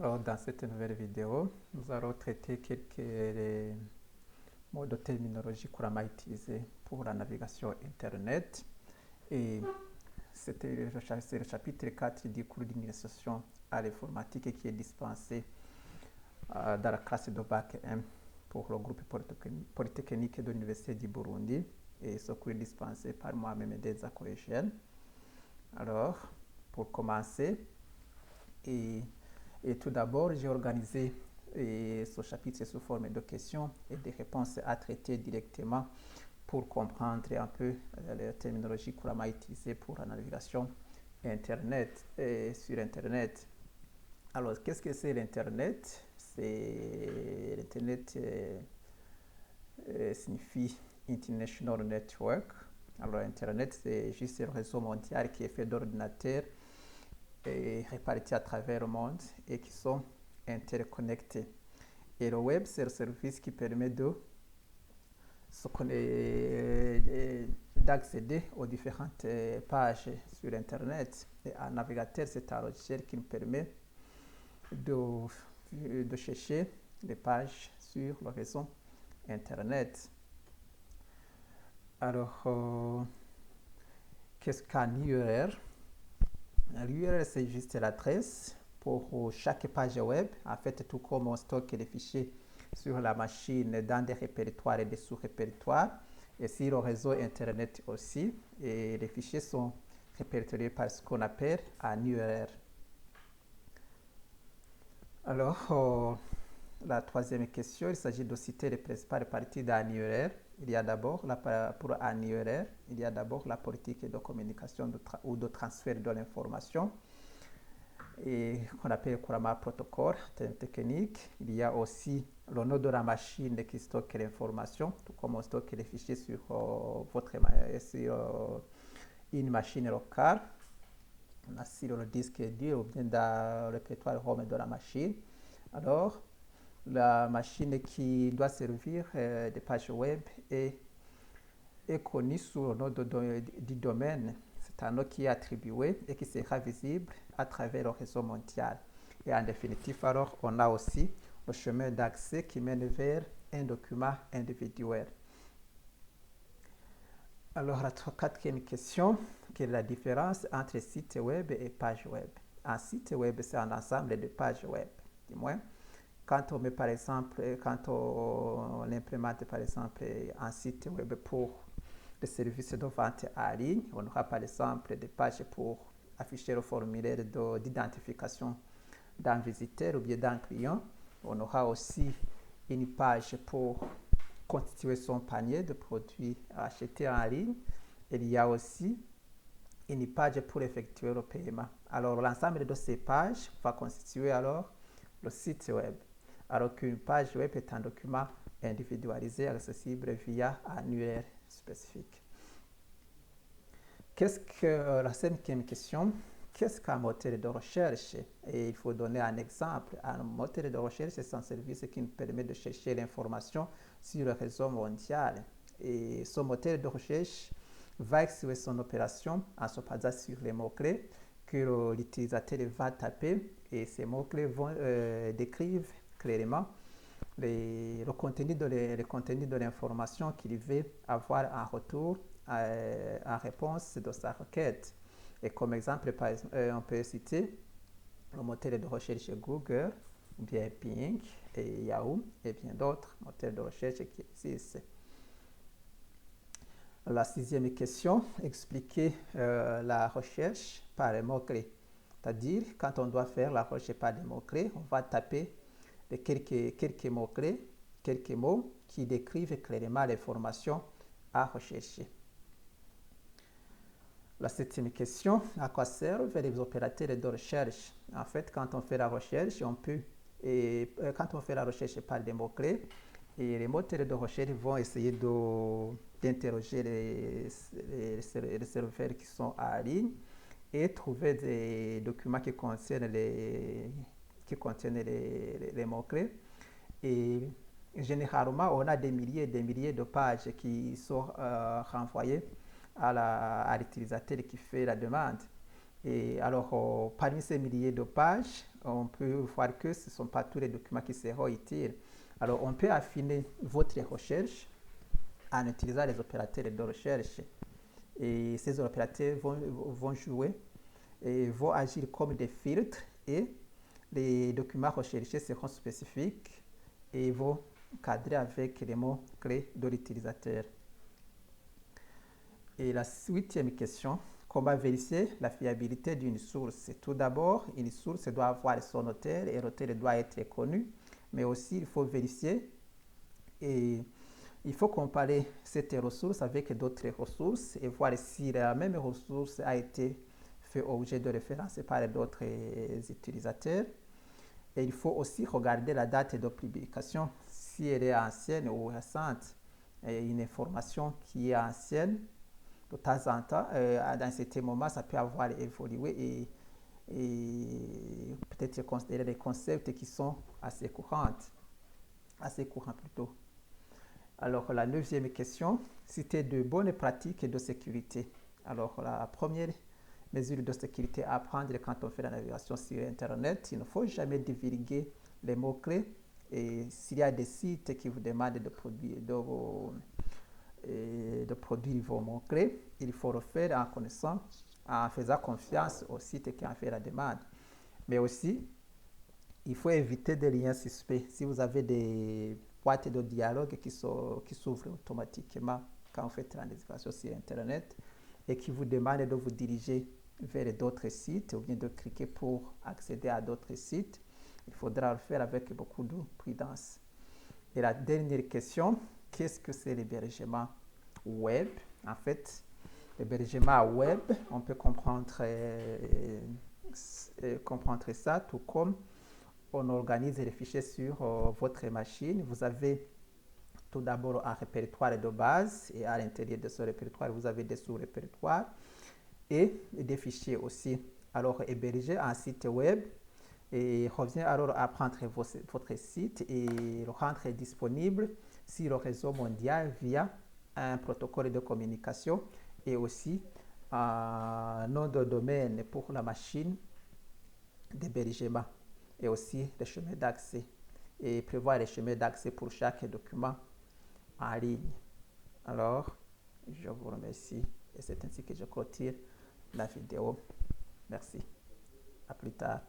Alors, dans cette nouvelle vidéo, nous allons traiter quelques mots de terminologie couramment utilisés pour la navigation Internet. Et c'est le chapitre 4 du cours d'initiation à l'informatique qui est dispensé dans la classe de bac M pour le groupe polytechnique de l'Université du Burundi. Et ce cours est dispensé par moi-même des collègiennes. Alors, pour commencer, et tout d'abord, j'ai organisé ce chapitre sous forme de questions et de réponses à traiter directement pour comprendre un peu les terminologies couramment utilisées pour la navigation Internet et sur Internet. Alors, qu'est-ce que c'est l'Internet? L'Internet signifie International Network. Alors, Internet, c'est juste un réseau mondial qui est fait d'ordinateurs répartis à travers le monde et qui sont interconnectés. Et le web, c'est le service qui permet d'accéder aux différentes pages sur Internet. Et un navigateur, c'est un logiciel qui nous permet de chercher les pages sur le réseau Internet. Alors, qu'est-ce qu'un URL? L'URL, c'est juste l'adresse pour chaque page web. En fait, tout comme on stocke les fichiers sur la machine dans des répertoires et des sous-répertoires, et sur le réseau Internet aussi. Et les fichiers sont répertoriés par ce qu'on appelle un URL. Alors, la troisième question, il s'agit de citer les principales parties d'un URL. Il y a d'abord, pour un URL, il y a d'abord la politique de communication ou de transfert de l'information, et qu'on appelle couramment protocole, terme technique. Il y a aussi le nom de la machine qui stocke l'information, tout comme on stocke les fichiers sur une machine locale, sur le disque dur ou bien dans le répertoire home de la machine. Alors, la machine qui doit servir des pages web est connue sous le nom du domaine. C'est un nom qui est attribué et qui sera visible à travers le réseau mondial. Et en définitive, alors, on a aussi le chemin d'accès qui mène vers un document individuel. Alors, la quatrième question, quelle est la différence entre site web et page web? Un site web, c'est un ensemble de pages web, du moins. Quand on met par exemple, quand on implémente par exemple un site web pour le service de vente en ligne, on aura par exemple des pages pour afficher le formulaire d'identification d'un visiteur ou bien d'un client. On aura aussi une page pour constituer son panier de produits achetés en ligne. Il y a aussi une page pour effectuer le paiement. Alors l'ensemble de ces pages va constituer alors le site web. Alors qu'une page web est un document individualisé accessible via un URL spécifique. La cinquième question, qu'est-ce qu'un moteur de recherche? Et il faut donner un exemple. Un moteur de recherche, c'est un service qui nous permet de chercher l'information sur le réseau mondial. Et ce moteur de recherche va exécuter son opération en se basant sur les mots-clés que l'utilisateur va taper, et ces mots-clés vont décrire clairement le contenu de l'information qu'il veut avoir en retour, en réponse de sa requête. Et comme exemple, on peut citer le moteur de recherche Google, ou bien Bing et Yahoo, et bien d'autres moteurs de recherche qui existent. La sixième question, expliquer la recherche par les mots-clés. C'est-à-dire, quand on doit faire la recherche par des mots-clés, on va taper quelques mots-clés, quelques mots qui décrivent clairement l'information à rechercher. La septième question, à quoi servent les opérateurs de recherche? En fait, quand on fait la recherche, quand on fait la recherche par des mots-clés, et les moteurs de recherche vont essayer d'interroger les serveurs qui sont en ligne et trouver des documents qui contiennent les mots-clés. Et généralement, on a des milliers et des milliers de pages qui sont renvoyées à l'utilisateur qui fait la demande. Et alors, parmi ces milliers de pages, on peut voir que ce ne sont pas tous les documents qui seront utiles. Alors, on peut affiner votre recherche en utilisant les opérateurs de recherche. Et ces opérateurs vont jouer et vont agir comme des filtres et les documents recherchés seront spécifiques et vont cadrer avec les mots-clés de l'utilisateur. Et la 8e question, comment vérifier la fiabilité d'une source? Tout d'abord, une source doit avoir son auteur et l'auteur doit être connu, mais aussi il faut vérifier et il faut comparer cette ressource avec d'autres ressources et voir si la même ressource a été fait objet de référence par d'autres utilisateurs. Et il faut aussi regarder la date de publication, si elle est ancienne ou récente. Et une information qui est ancienne, de temps en temps, dans certains moments, ça peut avoir évolué et peut-être considérer des concepts qui sont assez courants plutôt. Alors, la 9e question, citer de bonnes pratiques de sécurité. Alors, la première mesure de sécurité à prendre quand on fait la navigation sur Internet, il ne faut jamais divulguer les mots-clés. Et s'il y a des sites qui vous demandent de produire vos mots-clés, il faut le faire en faisant confiance au site qui en fait la demande. Mais aussi, il faut éviter des liens suspects. Si vous avez des boîtes de dialogue qui s'ouvrent automatiquement quand vous faites la navigation sur Internet et qui vous demandent de vous diriger vers d'autres sites ou bien de cliquer pour accéder à d'autres sites, il faudra le faire avec beaucoup de prudence. Et la dernière question, qu'est-ce que c'est l'hébergement web? En fait, l'hébergement web, on peut comprendre ça tout comme on organise les fichiers sur votre machine. Vous avez tout d'abord un répertoire de base et à l'intérieur de ce répertoire, vous avez des sous-répertoires et des fichiers aussi. Alors, héberger un site web et revient alors à prendre votre site et le rendre disponible sur le réseau mondial via un protocole de communication et aussi un nom de domaine pour la machine d'hébergement et aussi les chemins d'accès et prévoir les chemins d'accès pour chaque document en ligne. Alors, je vous remercie et c'est ainsi que je clôture la vidéo. Merci. À plus tard.